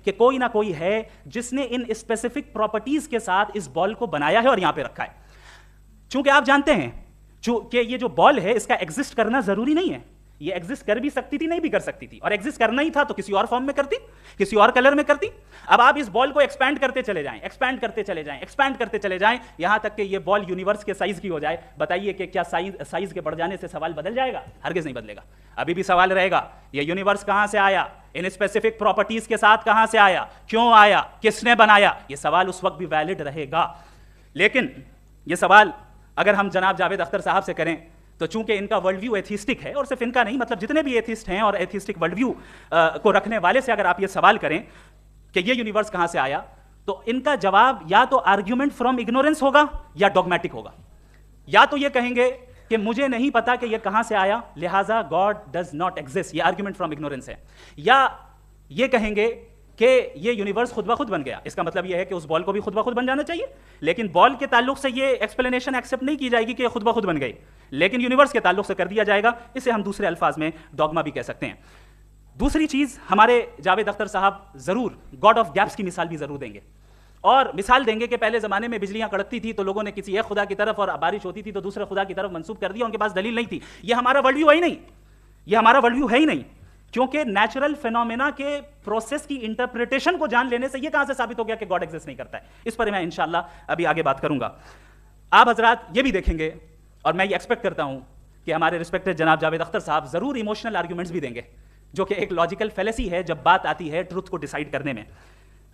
कि कोई ना कोई है जिसने इन स्पेसिफिक प्रॉपर्टीज के साथ इस बॉल को बनाया है और यहां पे रखा है। चूंकि आप जानते हैं कि ये जो बॉल है इसका एग्जिस्ट करना जरूरी नहीं है, ये एग्जिस्ट कर भी सकती थी, नहीं भी कर सकती थी, और एग्जिस्ट करना ही था तो किसी और फॉर्म में करती, किसी और कलर में करती। अब आप इस बॉल को एक्सपैंड करते चले जाएं, एक्सपैंड करते चले जाएं, एक्सपैंड करते चले जाएं, यहां तक कि ये बॉल यूनिवर्स के साइज की हो जाए। बताइए कि क्या साइज के बढ़ जाने से सवाल बदल जाएगा? हरगिज नहीं बदलेगा। अभी भी सवाल रहेगा, ये यूनिवर्स कहां से आया, इन स्पेसिफिक प्रॉपर्टीज के साथ कहां से आया, क्यों आया, किसने बनाया, ये सवाल उस वक्त भी वैलिड रहेगा। लेकिन ये सवाल अगर हम जनाब जावेद अख्तर साहब से करें तो चूंकि इनका वर्ल्ड व्यू एथिस्टिक है, और सिर्फ इनका नहीं, मतलब जितने भी एथिस्ट हैं और एथिस्टिक वर्ल्ड व्यू को रखने वाले से अगर आप ये सवाल करें कि ये यूनिवर्स कहां से आया, तो इनका जवाब या तो आर्ग्यूमेंट फ्रॉम इग्नोरेंस होगा या डॉगमेटिक होगा। या तो ये कहेंगे कि मुझे नहीं पता कि ये कहां से आया, लिहाजा गॉड डज नॉट एग्जिस्ट, ये आर्ग्यूमेंट फ्रॉम इग्नोरेंस है। या ये कहेंगे कि ये यूनिवर्स खुद ब खुद बन गया, इसका मतलब ये है कि उस बॉल को भी खुद ब खुद बन जाना चाहिए। लेकिन बॉल के ताल्लुक से ये एक्सप्लेनेशन एक्सेप्ट नहीं की जाएगी कि ये खुद ब खुद बन गई, लेकिन यूनिवर्स के ताल्लुक से कर दिया जाएगा। इसे हम दूसरे अल्फाज में डॉगमा भी कह सकते हैं। दूसरी चीज, हमारे जावेद अख्तर साहब जरूर गॉड ऑफ गैप्स की मिसाल भी जरूर देंगे, और मिसाल देंगे कि पहले जमाने में बिजलियां कड़कती थी तो लोगों ने किसी एक खुदा की तरफ, और बारिश होती थी तो दूसरे खुदा की तरफ मंसूब कर दिया, उनके पास दलील नहीं थी। ये हमारा वर्ल्ड व्यू है ही नहीं, ये हमारा वर्ल्ड व्यू है ही नहीं, क्योंकि नेचुरल फिनोमेना के प्रोसेस की इंटरप्रिटेशन को जान लेने से ये कहां से साबित हो गया कि गॉड एग्जिस्ट नहीं करता है। इस पर मैं इंशाल्लाह अभी आगे बात करूंगा। आप हजरात ये भी देखेंगे, और मैं ये एक्सपेक्ट करता हूं कि हमारे रिस्पेक्टेड जनाब जावेद अख्तर साहब जरूर इमोशनल आर्ग्यूमेंट्स भी देंगे, जो कि एक लॉजिकल फेलेसी है जब बात आती है ट्रुथ को डिसाइड करने में।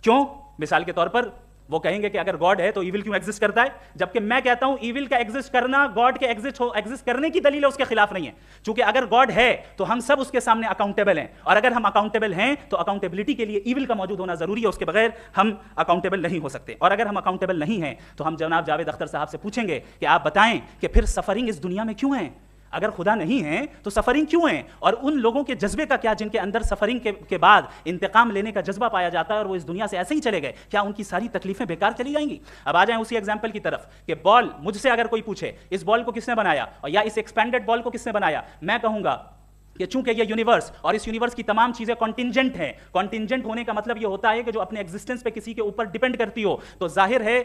क्यों? मिसाल के तौर पर वो कहेंगे कि अगर गॉड है तो इविल क्यों एग्जिस्ट करता है, जबकि मैं कहता हूं इविल का एग्जिस्ट करना गॉड के एग्जिस्ट करने की दलील है, उसके खिलाफ नहीं है। क्योंकि अगर गॉड है तो हम सब उसके सामने अकाउंटेबल हैं, और अगर हम अकाउंटेबल हैं तो अकाउंटेबिलिटी के लिए इविल का मौजूद होना जरूरी है, उसके बगैर हम अकाउंटेबल नहीं हो सकते। और अगर हम अकाउंटेबल नहीं हैं तो हम जनाब जावेद अख्तर साहब से पूछेंगे कि आप बताएं कि फिर सफरिंग इस दुनिया में क्यों है? अगर खुदा नहीं है तो सफरिंग क्यों है? और उन लोगों के जज्बे का क्या जिनके अंदर सफरिंग के बाद इंतकाम लेने का जज्बा पाया जाता है और वो इस दुनिया से ऐसे ही चले गए, क्या उनकी सारी तकलीफें बेकार चली जाएंगी? अब आ जाएं उसी एग्जांपल की तरफ कि बॉल, मुझसे अगर कोई पूछे इस बॉल को किसने बनाया, और या इस एक्सपेंडेड बॉल को किसने बनाया, मैं कहूंगा कि चूंकि ये यूनिवर्स और इस यूनिवर्स की तमाम चीजें कॉन्टिंजेंट हैं, कॉन्टिंजेंट होने का मतलब ये होता है कि जो अपने एग्जिस्टेंस पे किसी के ऊपर डिपेंड करती हो, तो जाहिर है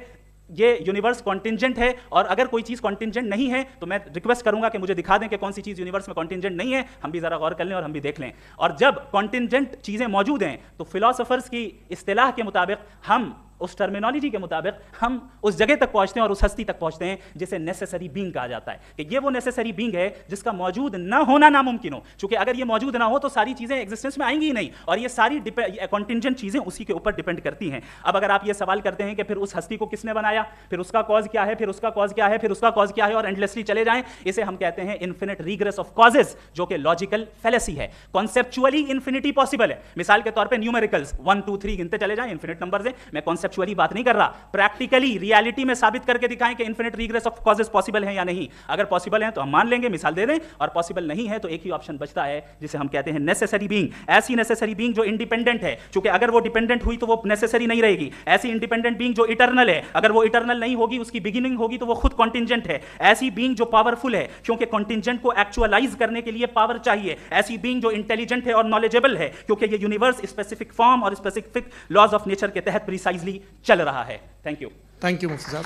ये यूनिवर्स कॉन्टिंजेंट है। और अगर कोई चीज कॉन्टिंजेंट नहीं है तो मैं रिक्वेस्ट करूंगा कि मुझे दिखा दें कि कौन सी चीज यूनिवर्स में कॉन्टिंजेंट नहीं है, हम भी जरा गौर कर लें और हम भी देख लें। और जब कॉन्टिंजेंट चीजें मौजूद हैं तो फिलोसोफर्स की इस्तिलाह के मुताबिक, हम उस टर्मिनोलॉजी के मुताबिक हम उस जगह तक पहुंचते हैं और उस हस्ती तक पहुंचते हैं जिसे नेसेसरी बीइंग कहा जाता है, कि ये वो नेसेसरी बीइंग है जिसका मौजूद ना होना नामुमकिन हो। क्योंकि अगर ये मौजूद ना हो तो सारी चीजें एग्जिस्टेंस में आएंगी ही नहीं, और ये सारी कॉन्टिंजेंट चीजें उसी के ऊपर डिपेंड करती हैं। अब अगर आप ये सवाल करते हैं कि फिर उस हस्ती को किसने बनाया, फिर उसका कॉज क्या है, फिर उसका कॉज क्या है, फिर उसका कॉज क्या है, और एंडलेसली चले जाएं, इसे हम कहते हैं इन्फिनिट रिग्रेस ऑफ कॉजेस, जो कि लॉजिकल फेलेसी है। कॉन्सेप्चुअली इन्फिनिटी पॉसिबल है। मिसाल के तौर पर न्यूमेरिकल्स 1 2 3 गिनते चले जाएं, इन्फिनिट नंबर है। मैं कॉन्सेप्चुअली बात नहीं कर रहा, प्रैक्टिकली रियलिटी में साबित करके दिखाएं कि infinite regress of causes possible है या नहीं। अगर पॉसिबल है तो हम मान लेंगे, मिसाल दे दें, और पॉसिबल नहीं है तो एक ही ऑप्शन बचता है जिसे हम कहते हैं नेसेसरी बीइंग। ऐसी नेसेसरी बीइंग जो इंडिपेंडेंट है, क्योंकि अगर वो डिपेंडेंट हुई तो वो नेसेसरी नहीं रहेगी। ऐसी इंडिपेंडेंट बीइंग जो इटर्नल है, अगर वो इटर्नल नहीं होगी, उसकी बिगिनिंग होगी, तो वो खुद कॉन्टिंजेंट है। ऐसी बीइंग जो पावरफुल है, क्योंकि कॉन्टिंजेंट को एक्चुअलाइज करने के लिए पावर चाहिए। ऐसी बीइंग जो इंटेलिजेंट है और नॉलेजेबल है, क्योंकि ये यूनिवर्स स्पेसिफिक फॉर्म और स्पेसिफिक लॉज ऑफ नेचर के तहत प्रिसाइजली चल रहा है। Thank you. थैंक यू मुफ्ती साहब।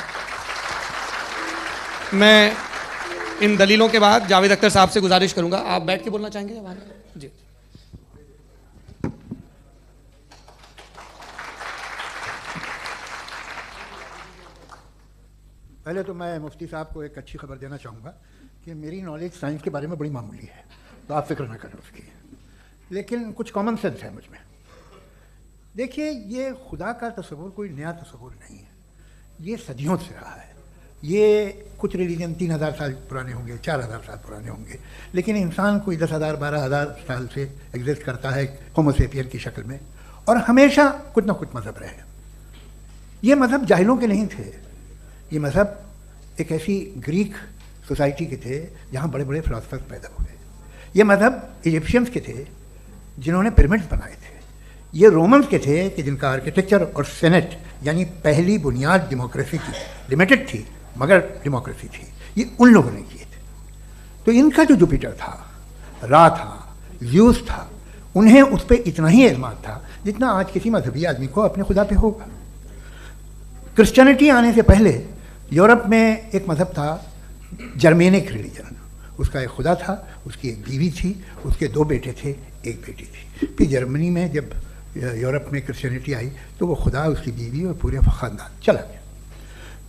मैं इन दलीलों के बाद जावेद अख्तर साहब से गुजारिश करूंगा, आप बैठ के बोलना चाहेंगे या जी? पहले तो मैं मुफ्ती साहब को एक अच्छी खबर देना चाहूँगा कि मेरी नॉलेज साइंस के बारे में बड़ी मामूली है, तो आप फिक्र ना करें उसकी, लेकिन कुछ कॉमन सेंस है मुझ में। देखिए, ये खुदा का तस्वुर कोई नया तस्वुर नहीं है, ये सदियों से रहा है। ये कुछ रिलीजन 3000 साल पुराने होंगे, 4000 साल पुराने होंगे, लेकिन इंसान कोई 10,000 12,000 साल से एग्जिस्ट करता है होमो सेपियन की शक्ल में, और हमेशा कुछ ना कुछ मज़हब रहे। ये मज़हब जाहिलों के नहीं थे, ये मज़हब एक ऐसी ग्रीक सोसाइटी के थे जहाँ बड़े बड़े फिलोसफर्स पैदा हुए। ये मज़हब इजिप्शियंस के थे जिन्होंने पिरामिड्स बनाए थे। ये रोमन्स के थे कि जिनका आर्किटेक्चर और सेनेट यानी पहली बुनियाद डेमोक्रेसी की, लिमिटेड थी मगर डेमोक्रेसी थी, ये उन लोगों ने किए थे। तो इनका जो जुपिटर था, रा था, ज़्यूस था, उन्हें उस पर इतना ही एतमाद था जितना आज किसी मजहबी आदमी को अपने खुदा पे होगा। क्रिश्चियनिटी आने से पहले यूरोप में एक मज़हब था जर्मेनिक रिलीजन, उसका एक खुदा था, उसकी एक बीवी थी, उसके 2 बेटे थे, एक बेटी थी। फिर जर्मनी में जब यूरोप में क्रिश्चियनिटी आई तो वो खुदा, उसकी बीवी और पूरे ख़ानदान चला गया।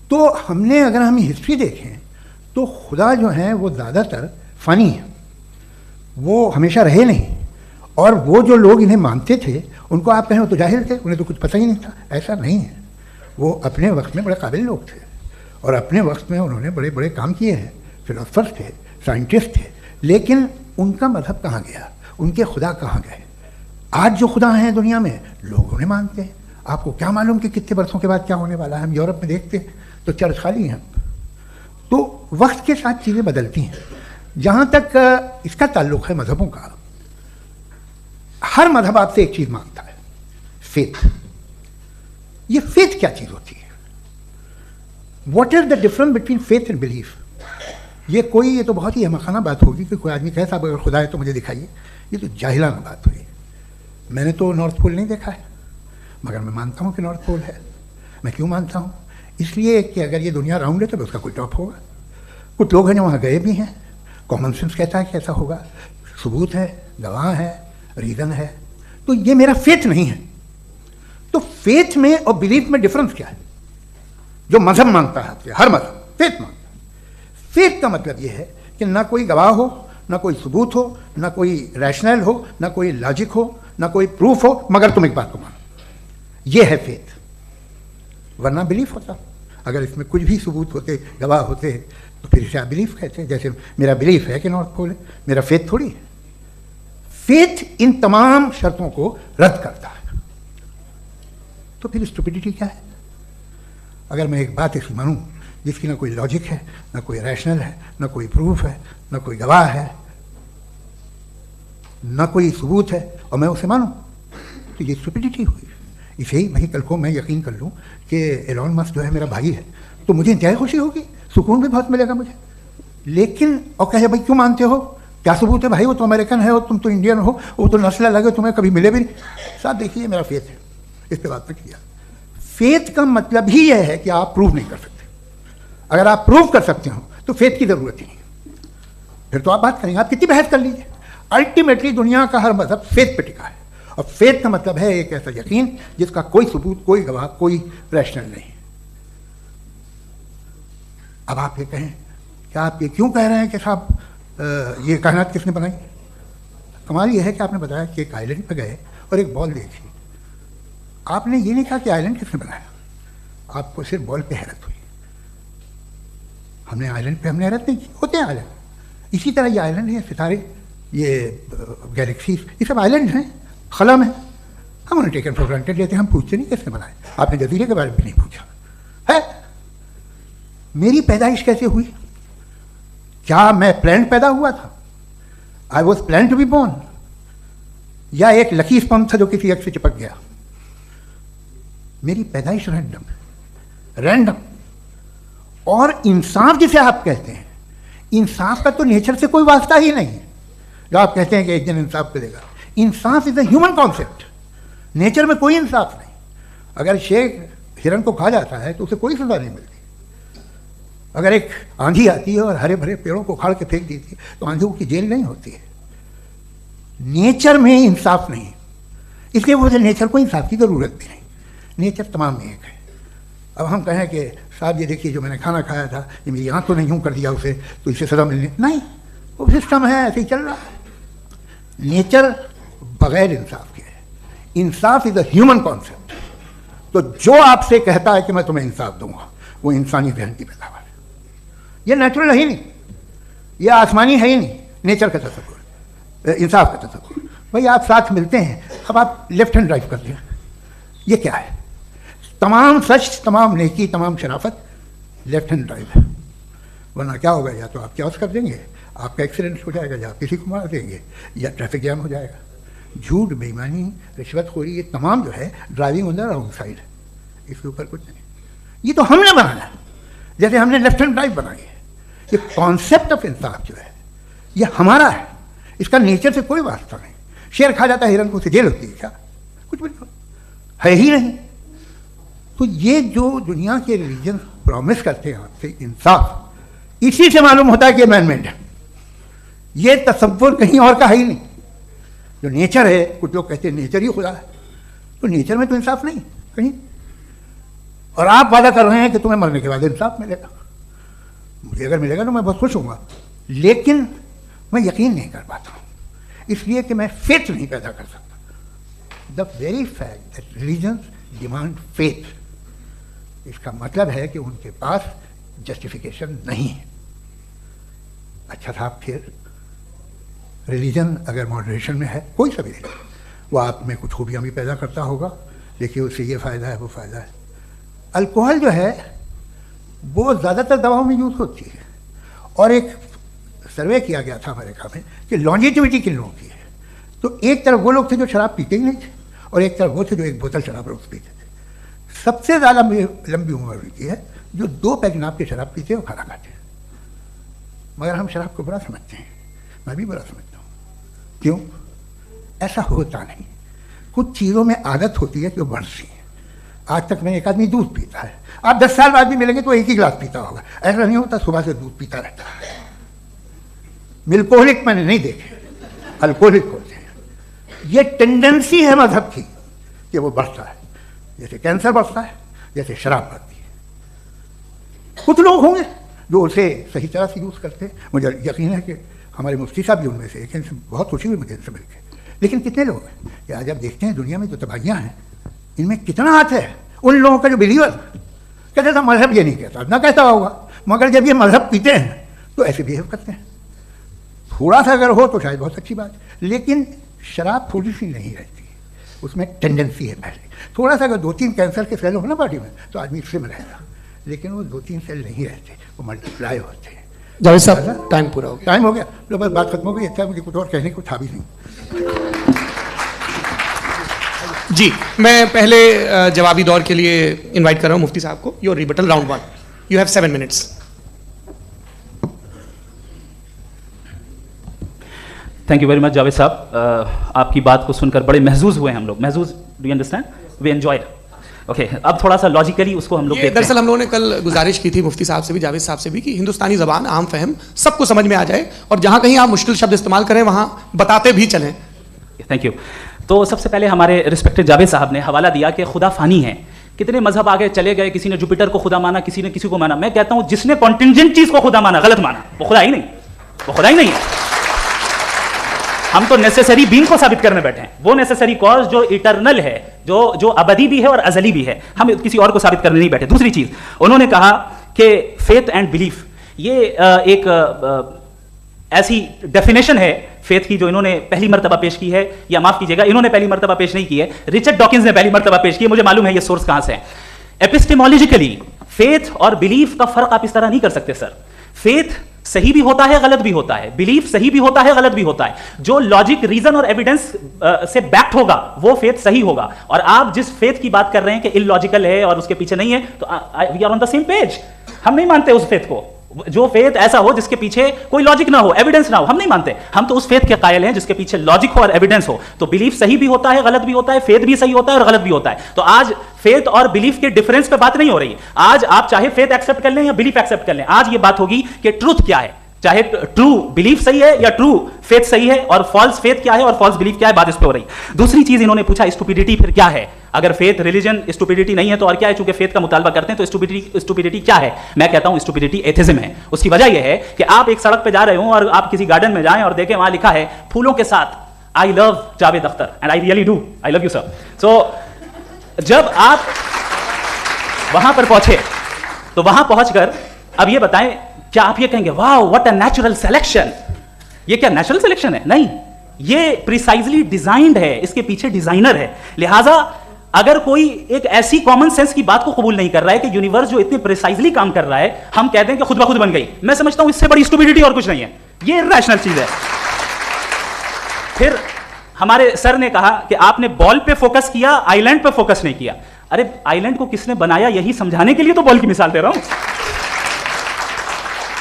तो हमने अगर हम हिस्ट्री देखें तो खुदा जो हैं वो ज़्यादातर फ़नी है, वो हमेशा रहे नहीं। और वो जो लोग इन्हें मानते थे उनको आप कहें वो तो जाहिल थे, उन्हें तो कुछ पता ही नहीं था, ऐसा नहीं है। वो अपने वक्त में बड़े काबिल लोग थे और अपने वक्त में उन्होंने बड़े बड़े काम किए हैं, फिलोसफर्स थे, साइंटिस्ट थे, लेकिन उनका मज़हब कहाँ गया, उनके खुदा कहाँ गए? आज जो खुदा हैं दुनिया में लोग उन्हें मानते हैं। आपको क्या मालूम कि कितने वर्षों के बाद क्या होने वाला है? हम यूरोप में देखते हैं तो चर्च खाली हैं। तो वक्त के साथ चीज़ें बदलती हैं। जहाँ तक इसका ताल्लुक़ है मज़हबों का, हर मज़हब आपसे एक चीज़ मांगता है, फेथ। ये फेथ क्या चीज़ होती है? What is the difference between faith and belief? ये तो बहुत ही अहमखाना बात होगी कि कोई आदमी कहे साहब अगर खुदा है तो मुझे दिखाइए। ये तो जाहिलाना बात हुई। मैंने तो नॉर्थ पोल नहीं देखा है, मगर मैं मानता हूँ कि नॉर्थ पोल है। मैं क्यों मानता हूँ? इसलिए कि अगर ये दुनिया राउंड है तो उसका कोई टॉप होगा। कुछ लोग हैं जो वहाँ गए भी हैं, कॉमन सेंस कहता है कि ऐसा होगा, सबूत है, गवाह है, रीज़न है। तो ये मेरा फेथ नहीं है। तो फेथ में और बिलीफ में डिफरेंस क्या है? जो मज़हब मांगता है, हर मज़हब फेथ मांगता है। फेथ का मतलब ये है कि ना कोई गवाह हो, ना कोई सबूत हो, ना कोई रैशनल हो, ना कोई लॉजिक हो, ना कोई प्रूफ हो, मगर तुम एक बात को मानो। ये है फेथ। वरना बिलीफ होता। अगर इसमें कुछ भी सबूत होते, गवाह होते, तो फिर इसे आप बिलीफ कहते हैं। जैसे मेरा बिलीफ है कि नॉर्थ पोल है, मेरा फेथ थोड़ी है। फेथ इन तमाम शर्तों को रद्द करता है। तो फिर स्टुपिडिटी क्या है? अगर मैं एक बात ऐसी मानूं जिसकी ना कोई लॉजिक है, ना कोई रैशनल है, ना कोई प्रूफ है, ना कोई गवाह है, ना कोई सबूत है, और मैं उसे मानूं, तो ये स्टुपिडिटी हुई। इसे ही वही कल को मैं यकीन कर लूँ कि एलॉन मस्क जो है मेरा भाई है, तो मुझे इंतहाई खुशी होगी, सुकून भी बहुत मिलेगा मुझे। लेकिन और कहे भाई क्यों मानते हो, क्या सबूत है भाई, वो तो अमेरिकन है और तुम तो इंडियन हो, वो तो नस्ल अलग है, तुम्हें कभी मिले भी नहीं। साहब देखिए मेरा फेथ है, इस पर बात किया। फेथ का मतलब ही यह है कि आप प्रूव नहीं कर सकते। अगर आप प्रूव कर सकते हो तो फेथ की जरूरत ही नहीं, फिर तो आप बात करेंगे, आप कितनी बहस कर लीजिए। अल्टीमेटली दुनिया का हर मजहब फेथ पे टिका है, और फेथ का मतलब है एक ऐसा यकीन जिसका कोई सबूत, कोई गवाह, कोई रैशनल नहीं। अब आप ये कहें, क्या आप ये क्यों कह रहे हैं कि साहब ये कायनात किसने बनाई? कमाल ये है कि आपने बताया कि एक आइलैंड पे गए और एक बॉल देखी। आपने ये नहीं कहा कि आइलैंड किसने बनाया, आपको सिर्फ बॉल पे हैरत हुई। हमने आइलैंड पे हमने हैरत नहीं की, होते हैं आइलैंड। इसी तरह ये आइलैंड है, सितारे, ये गैलेक्सीज, ये सब आइलैंड हैं, खला में। हम उन्हें टेकन फॉर ग्रांटेड लेते हैं, हम पूछते नहीं किसने बनाए। आपने जजीरे के बारे में भी नहीं पूछा है। मेरी पैदाइश कैसे हुई? क्या मैं प्लान पैदा हुआ था? I was plan to be born, या एक लकी स्पर्म था जो किसी एक से चिपक गया? मेरी पैदाइश रैंडम। और इंसाफ जिसे आप कहते हैं, इंसाफ का तो नेचर से कोई वास्ता ही नहीं है। जो आप कहते हैं कि एक दिन इंसाफ करेगा, इंसाफ is a human concept, nature में कोई इंसाफ नहीं। अगर शेर हिरन को खा जाता है तो उसे कोई सजा नहीं मिलती। अगर एक आंधी आती है और हरे भरे पेड़ों को उखाड़ के फेंक देती है तो आंधियों की जेल नहीं होती है। नेचर में इंसाफ नहीं, इसलिए वो नेचर को इंसाफ की जरूरत भी नहीं। नेचर तमाम में एक है। अब हम कहें कि साहब ये देखिए जो मैंने खाना खाया था, ये मेरी आँख तो नहीं यूँ कर दिया उसे, तो इसे सजा मिलनी नहीं, वो सिस्टम है, ऐसे ही चल रहा है। नेचर बगैर इंसाफ के है। इंसाफ इज अ ह्यूमन कॉन्सेप्ट। तो जो आपसे कहता है कि मैं तुम्हें इंसाफ दूंगा, वो इंसानी जहन की पैदावार है। ये नेचुरल है ही नहीं, ये आसमानी है ही नहीं। नेचर का तसव्वुर, इंसाफ का तसव्वुर। भाई आप साथ मिलते हैं, अब आप लेफ्ट हैंड ड्राइव करते हैं, ये क्या है? तमाम सच, तमाम नेकी, तमाम शराफत लेफ्ट हैंड ड्राइव है। वरना क्या होगा, या तो आप क्रॉस कर देंगे, आपका एक्सीडेंट हो जाएगा, या किसी को मार देंगे, या ट्रैफिक जैम हो जाएगा। झूठ, बेईमानी, रिश्वतखोरी, ये तमाम जो है driving on the wrong side है। इसके ऊपर कुछ नहीं। ये तो हमने बनाया, जैसे हमने लेफ्ट हैंड ड्राइव बनाई है। ये कॉन्सेप्ट ऑफ इंसाफ जो है ये हमारा है, इसका नेचर से कोई वास्ता नहीं। शेर खा जाता है हिरन को, उसे जेल होती है क्या? कुछ भी नहीं। है ही नहीं। तो ये जो दुनिया के रिलीजन प्रॉमिस करते हैं आपसे इंसाफ, इसी से मालूम होता है कि अमेंडमेंट है। ये तसव्वुर कहीं और का है ही नहीं। जो नेचर है, कुछ लोग कहते हैं नेचर ही खुदा है, तो नेचर में तो इंसाफ नहीं कहीं। और आप वादा कर रहे हैं कि तुम्हें मरने के बाद इंसाफ मिलेगा। मुझे अगर मिलेगा तो मैं बहुत खुश होऊंगा, लेकिन मैं यकीन नहीं कर पाता हूँ, इसलिए कि मैं फेथ नहीं पैदा कर सकता। The very fact that religions demand faith, इसका मतलब है कि उनके पास जस्टिफिकेशन नहीं है। अच्छा साहब, फिर रिलीजन अगर मॉडरेशन में है, कोई सा भी रिलीजन, वो आप में कुछ खूबियाँ भी पैदा करता होगा, देखिए उससे ये फ़ायदा है वो फ़ायदा है। अल्कोहल जो है वो ज़्यादातर दवाओं में यूज़ होती है, और एक सर्वे किया गया था अमेरिका में कि लॉन्जेटिविटी किन लोगों की है, तो एक तरफ वो लोग थे जो शराब पीते ही नहीं थे, और एक तरफ वो थे जो एक बोतल शराब रोज़ पीते थे। सबसे ज़्यादा लंबी उम्र की है जो 2 पैक नाप के शराब पीते हैं और खाना खाते हैं। मगर हम शराब को बुरा समझते हैं, मैं भी बुरा समझता हूँ। क्यों? ऐसा होता नहीं। कुछ चीज़ों में आदत होती है जो बढ़ती है। आज तक में एक आदमी दूध पीता है, आप 10 साल बाद भी मिलेंगे तो एक ही गिलास पीता होगा। ऐसा नहीं होता, सुबह से दूध पीता रहता है। मिल्कोहलिक मैंने नहीं देखे, अल्कोहलिक होते हैं। ये टेंडेंसी है मजहब की कि वो बढ़ता है, जैसे कैंसर बढ़ता है, जैसे शराब बढ़ती है। कुछ लोग होंगे जो उसे सही तरह से यूज़ करते हैं। मुझे यकीन है कि हमारे मुफ्ती साहब भी उनमें से एक, इनसे बहुत खुशी हुई मुझे इनसे मिलकर। लेकिन कितने लोग हैं कि आज आप देखते हैं दुनिया में जो तबाहियाँ हैं, इनमें कितना हाथ है उन लोगों का जो बिलीवर कहते था मजहब ये नहीं कहता, ना कहता होगा, मगर जब ये मजहब पीते हैं तो ऐसे बिहेव करते हैं। थोड़ा सा अगर हो तो शायद बहुत अच्छी बात, लेकिन शराब थोड़ी सी नहीं रहती, उसमें टेंडेंसी है। पहले थोड़ा सा अगर 2-3 कैंसर के सेल हो ना बॉडी में तो आदमी इससे में रहेगा, लेकिन वो 2-3 सेल नहीं रहते, वो मल्टीप्लाई होते हैं। जावेद साहब, टाइम पूरा हो गया। टाइम हो गया, तो बस बात खत्म हो गई। अच्छा, मुझे कुछ और कहने को था भी नहीं। जी, मैं पहले जवाबी दौर के लिए इनवाइट कर रहा हूं मुफ्ती साहब को। Your rebuttal round 1, you have 7 minutes. Thank you very much Javed साहब, आपकी बात को सुनकर बड़े महजूज हुए हम लोग। महजूज, do you understand? We enjoyed. Okay, अब थोड़ा सा लॉजिकली उसको हम लोग देखते हैं। दरअसल हम लोगों ने कल गुजारिश की थी मुफ्ती साहब से भी, जावेद साहब से भी, कि हिंदुस्तानी ज़बान आम फहम सबको समझ में आ जाए, और जहां कहीं आप मुश्किल शब्द इस्तेमाल करें वहां बताते भी चलें। Thank you. तो सबसे पहले हमारे रिस्पेक्टेड जावेद साहब ने हवाला दिया कि खुदा फानी है। कितने मजहब आगे चले गए, किसी ने जुपिटर को खुदा माना, किसी ने किसी को माना। मैं कहता हूं जिसने कॉन्टिंजेंट चीज को खुदा माना, गलत माना, वो खुदा ही नहीं, वो खुदा ही नहीं है। हम तो नेसेसरी बीइंग को साबित करने बैठे हैं, वो नेसेसरी कॉज जो इटरनल है, जो अबदी भी है और अजली भी है। हम किसी और को साबित करने नहीं बैठे। दूसरी चीज, उन्होंने कहा कि फेथ एंड बिलीफ, ये एक ऐसी डेफिनेशन है फेथ की जो इन्होंने पहली मर्तबा पेश की है, या माफ कीजिएगा, इन्होंने पहली मर्तबा पेश नहीं की है, रिचर्ड डॉकिंस ने पहली मर्तबा पेश की है। मुझे मालूम है ये सोर्स कहां से है। एपिस्टेमोलॉजिकली फेथ और बिलीफ का फर्क आप इस तरह नहीं कर सकते सर। फेथ सही भी होता है, गलत भी होता है, बिलीफ सही भी होता है, गलत भी होता है। जो लॉजिक, रीजन और एविडेंस से बैक्ड होगा वो फेथ सही होगा। और आप जिस फेथ की बात कर रहे हैं कि इलॉजिकल है और उसके पीछे नहीं है, तो we are on the same page. हम नहीं मानते उस फेथ को, जो फेथ ऐसा हो जिसके पीछे कोई लॉजिक ना हो, एविडेंस ना हो, हम नहीं मानते। हम तो उस फेथ के कायल हैं जिसके पीछे लॉजिक हो और एविडेंस हो। तो बिलीफ सही भी होता है, गलत भी होता है, फेथ भी सही होता है और गलत भी होता है। तो आज फेथ और बिलीफ के डिफरेंस पे बात नहीं हो रही। आज आप चाहे फेथ एक्सेप्ट कर लें या बिलीफ एक्सेप्ट कर लें, आज ये बात होगी कि ट्रूथ क्या है, चाहे ट्रू बिलीफ सही है या ट्रू फेथ सही है, और फॉल्स फेथ क्या है और फॉल्स बिलीफ क्या है, बात इस पे हो रही। दूसरी चीज इन्होंने पूछा, स्टुपिडिटी फिर क्या है? अगर फेथ रिलीजन स्टुपिडिटी नहीं है तो और क्या है? चूंकि फेथ का मुतालबा करते हैं तो स्टुपिडिटी क्या है? मैं कहता हूं स्टुपिडिटी एथिज्म है। उसकी वजह यह है कि आप एक सड़क पे जा रहे हो और आप किसी गार्डन में जाएं और देखें वहां लिखा है फूलों के साथ, I love Javed Akhtar, and I really do, I love you sir. So जब आप वहां पर पहुंचे तो वहां पहुंचकर अब ये बताएं, क्या आप ये कहेंगे वाह व्हाट अ नेचुरल सिलेक्शन? ये क्या नेचुरल सिलेक्शन है? नहीं, ये प्रिसाइजली डिजाइंड है, इसके पीछे डिजाइनर है। लिहाजा अगर कोई एक ऐसी कॉमन सेंस की बात को कबूल नहीं कर रहा है कि यूनिवर्स जो इतने प्रिसाइजली काम कर रहा है, हम कहते हैं कि खुद ब खुद बन गई, मैं समझता हूं इससे बड़ी स्टुपिडिटी और कुछ नहीं है। ये इरैशनल चीज है। फिर हमारे सर ने कहा कि आपने बॉल पे फोकस किया, आइलैंड पे फोकस नहीं किया। अरे आइलैंड को किसने बनाया यही समझाने के लिए तो बॉल की मिसाल दे रहा हूं।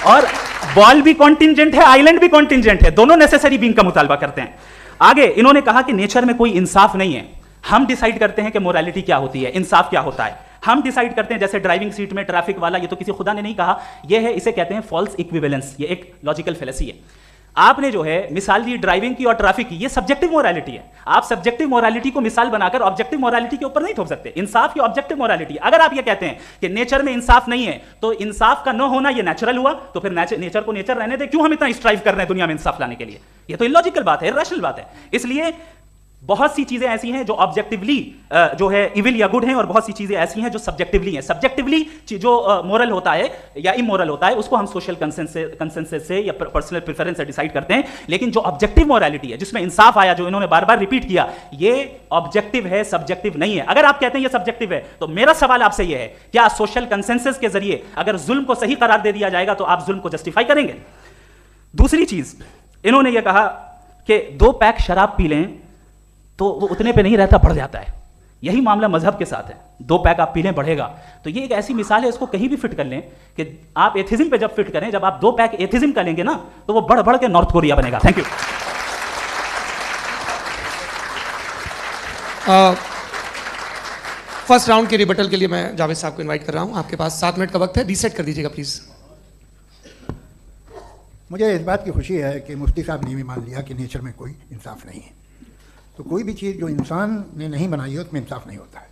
और बॉल भी कॉन्टिंजेंट है, आइलैंड भी कॉन्टिंजेंट है, दोनों नेसेसरी बीइंग का मुतालबा करते हैं। आगे इन्होंने कहा कि नेचर में कोई इंसाफ नहीं है। हम डिसाइड करते हैं कि मोरालिटी क्या होती है, इंसाफ क्या होता है। हम डिसाइड करते हैं, जैसे ड्राइविंग सीट में ट्रैफिक वाला, ये तो किसी खुदा ने नहीं कहा, ये है, इसे कहते हैं फॉल्स इक्विवेलेंस। ये एक लॉजिकल फेलेसी है। आपने जो है मिसाल दी ड्राइविंग की और ट्रैफिक की, ये सब्जेक्टिव मोरालिटी है। आप सब्जेक्टिव मोरालिटी को मिसाल बनाकर ऑब्जेक्टिव मोरालिटी के ऊपर नहीं थोप सकते। इंसाफ की ऑब्जेक्टिव मोरालिटी। अगर आप ये कहते हैं कि नेचर में इंसाफ नहीं है, तो इंसाफ का न होना ये नेचुरल हुआ, तो फिर नेचर को नेचर रहने दे, क्यों हम इतना स्ट्राइव कर रहे हैं दुनिया में इंसाफ लाने के लिए? ये तो इलॉजिकल बात है, इरैशनल बात है। इसलिए बहुत सी चीजें ऐसी हैं जो ऑब्जेक्टिवली जो है इविल या गुड हैं, और बहुत सी चीजें ऐसी हैं जो सब्जेक्टिवली हैं। सब्जेक्टिवली जो मोरल होता है या इमोरल होता है, उसको हम सोशल कंसेंसस से या पर्सनल प्रेफरेंस से डिसाइड करते हैं। लेकिन जो ऑब्जेक्टिव मोरालिटी है, जिसमें इंसाफ आया, जो इन्होंने बार बार रिपीट किया, ये ऑब्जेक्टिव है, सब्जेक्टिव नहीं है। अगर आप कहते हैं ये सब्जेक्टिव है, तो मेरा सवाल आपसे ये है, क्या सोशल कंसेंसस के जरिए अगर जुल्म को सही करार दे दिया जाएगा तो आप जुल्म को जस्टिफाई करेंगे? दूसरी चीज, इन्होंने ये कहा कि 2 पैक शराब पी लें तो वो उतने पे नहीं रहता, बढ़ जाता है। यही मामला मजहब के साथ है। 2 पैक आप पी लें, बढ़ेगा। तो ये एक ऐसी मिसाल है, इसको कहीं भी फिट कर लें कि आप एथिज्म पे जब फिट करें, जब आप 2 पैक एथिज्म का लेंगे ना, तो वो बढ़ बढ़ के नॉर्थ कोरिया बनेगा। Thank you. फर्स्ट राउंड के रिबटल के लिए मैं जावेद साहब को इनवाइट कर रहा हूं। आपके पास 7 मिनट का वक्त है, रीसेट कर दीजिएगा प्लीज। मुझे इस बात की खुशी है कि मुफ्ती साहब ने भी मान लिया कि नेचर में कोई इंसाफ नहीं है। तो कोई भी चीज़ जो इंसान ने नहीं बनाई है उसमें इंसाफ नहीं होता है।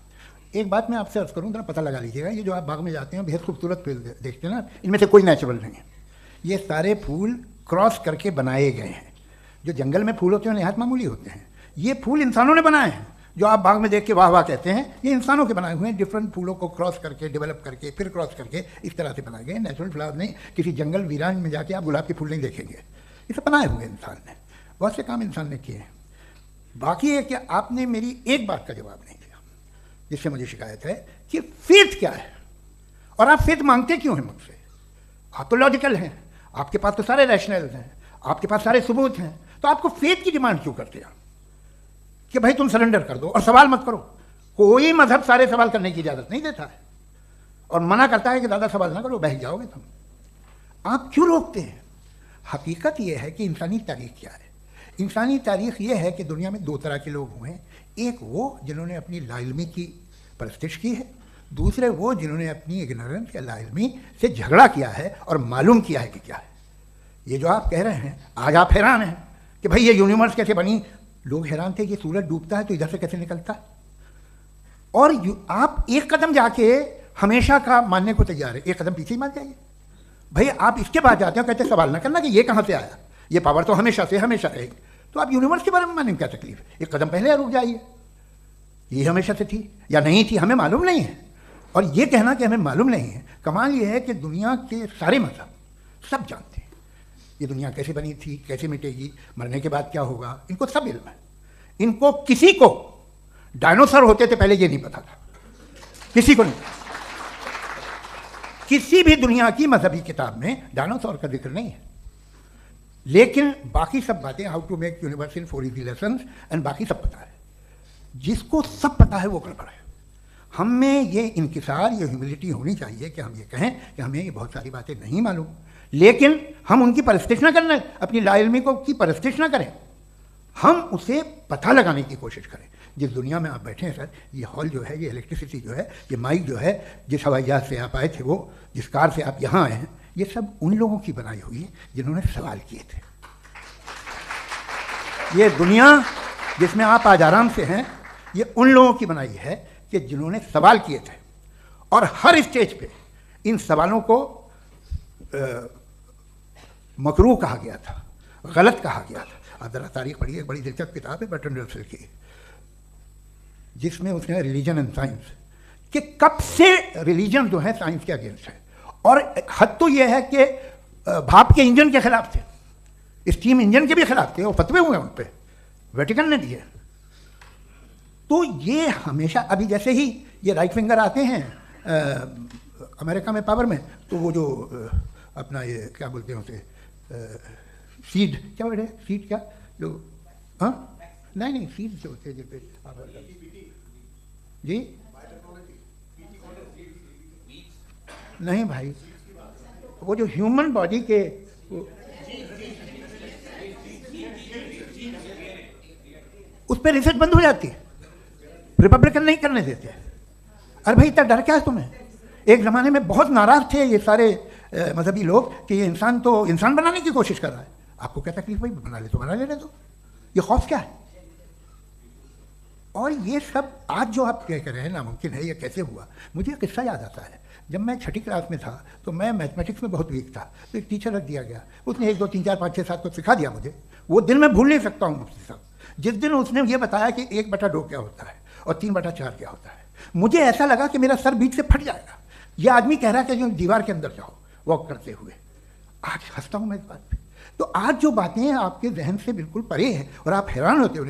एक बात मैं आपसे अर्ज करूँ, जरा पता लगा लीजिएगा, ये जो आप बाग में जाते हैं बेहद खूबसूरत फूल देखते हैं ना, इनमें से कोई नेचुरल नहीं है। ये सारे फूल क्रॉस करके बनाए गए हैं। जो जंगल में फूल होते हैं नहायत मामूली होते हैं। ये फूल इंसानों ने बनाए हैं। जो आप बाग में देख के वाह वाह कहते हैं, ये इंसानों के बनाए हुए हैं। डिफरेंट फूलों को क्रॉस करके, डेवलप करके, फिर क्रॉस करके इस तरह से बनाए गए। नेचुरल फ्लावर नहीं। किसी जंगल वीरान में जाके आप गुलाब के फूल नहीं देखेंगे। इसे बनाए हुए इंसान ने, बहुत से काम इंसान ने किए हैं। बाकी है कि आपने मेरी एक बात का जवाब नहीं दिया, जिससे मुझे शिकायत है कि फेथ क्या है और आप फेथ मांगते क्यों हैं मुझसे? आप तो लॉजिकल हैं, आपके पास तो सारे रैशनल हैं, आपके पास सारे सबूत हैं, तो आपको फेथ की डिमांड क्यों करते हैं कि भाई तुम सरेंडर कर दो और सवाल मत करो? कोई मजहब सारे सवाल करने की इजाज़त नहीं देता है और मना करता है कि ज़्यादा सवाल ना करो, बह जाओगे तुम। आप क्यों रोकते हैं? हकीकत यह है कि इंसानी तारीख क्या है। इंसानी तारीख ये है कि दुनिया में 2 तरह के लोग हुए हैं। एक वो जिन्होंने अपनी लाइल्मी की परस्तिश की है, दूसरे वो जिन्होंने अपनी इग्नोरेंस या लाइल्मी से झगड़ा किया है और मालूम किया है कि क्या है। ये जो आप कह रहे हैं, आज आप हैरान हैं कि भाई ये यूनिवर्स कैसे बनी। लोग हैरान थे कि सूरज डूबता है तो इधर से कैसे निकलता है। और आप एक कदम जाके हमेशा का मानने को तैयार है, एक कदम पीछे ही मान जाइए। भाई आप इसके बाद जाते हो, कहते सवाल ना करना कि ये कहाँ से आया, ये पावर तो हमेशा से हमेशा रहेगी। तो आप यूनिवर्स के बारे में मानने में क्या तकलीफ है? एक कदम पहले रुक जाइए। ये हमेशा से थी या नहीं थी, हमें मालूम नहीं है। और ये कहना कि हमें मालूम नहीं है, कमाल ये है कि दुनिया के सारे मजहब सब जानते हैं ये दुनिया कैसे बनी थी, कैसे मिटेगी, मरने के बाद क्या होगा, इनको सब इल्म है। इनको किसी को डायनासोर होते थे पहले ये नहीं पता था, किसी को नहीं। किसी भी दुनिया की मजहबी किताब में डायनासोर का जिक्र नहीं है। लेकिन बाकी सब बातें, how to make universe in 4 easy lessons and बाकी सब पता है। जिसको सब पता है वो गड़बड़ है। हम में ये इंकिसार, ये ह्यूमिलिटी होनी चाहिए कि हम ये कहें कि हमें ये बहुत सारी बातें नहीं मालूम, लेकिन हम उनकी परस्तिश ना करें, अपनी लाइल्मी को की परस्तिश ना करें, हम उसे पता लगाने की कोशिश करें। जिस दुनिया में आप बैठे हैं सर, ये हॉल जो है, ये इलेक्ट्रिसिटी जो है, ये माइक जो है, जिस हवाई जहाज से आप आए थे, वो जिस कार से आप यहाँ आए हैं, ये सब उन लोगों की बनाई हुई है जिन्होंने सवाल किए थे। ये दुनिया जिसमें आप आज आराम से हैं, ये उन लोगों की बनाई है कि जिन्होंने सवाल किए थे। और हर स्टेज पे इन सवालों को मकरूह कहा गया था, गलत कहा गया था। आप जरा तारीख पढ़िए, एक बड़ी दिलचस्प किताब है बर्ट्रैंड रसेल की, जिसमें उसने रिलीजन एंड साइंस कि कब से रिलीजन जो है साइंस के अगेंस्ट है। और हद तो यह है कि भाप के इंजन के खिलाफ थे, स्टीम इंजन के भी खिलाफ थे, वो फतवे हुए उन पर, वेटिकन ने दिए। तो ये हमेशा, अभी जैसे ही ये राइट फिंगर आते हैं अमेरिका में पावर में, तो वो जो अपना ये क्या बोलते हैं उसे, सीड क्या बोलते हैं, सीड क्या जो, हाँ नहीं सीड जो होते हैं जिन पे जी नहीं भाई, वो जो ह्यूमन बॉडी के उस पर रिसर्च बंद हो जाती है। रिपब्लिकन नहीं करने देते। अरे भाई इतना डर क्या है तुम्हें? एक ज़माने में बहुत नाराज़ थे ये सारे मजहबी लोग कि ये इंसान तो इंसान बनाने की कोशिश कर रहा है। आपको क्या तकलीफ भाई? बना ले तो बना लेने दो, ये खौफ क्या है? और ये सब आज जो आप कह रहे हैं नामुमकिन है, ये कैसे हुआ? मुझे किस्सा याद आता है। जब मैं 6ठी क्लास में था तो मैं मैथमेटिक्स में बहुत वीक था, तो एक टीचर रख दिया गया, उसने 1 2 3 4 5 6 7 को सिखा दिया मुझे। वो दिन मैं भूल नहीं सकता हूँ मुफ्ती साहब, जिस दिन उसने ये बताया कि 1/2 क्या होता है और 3/4 क्या होता है। मुझे ऐसा लगा कि मेरा सर बीच से फट जाएगा। ये आदमी कह रहा है कि दीवार के अंदर जाओ वॉक करते हुए। आज हंसता हूँ मैं इस बात पे। तो आज जो बातें आपके जहन से बिल्कुल परे हैं और आप हैरान होते हो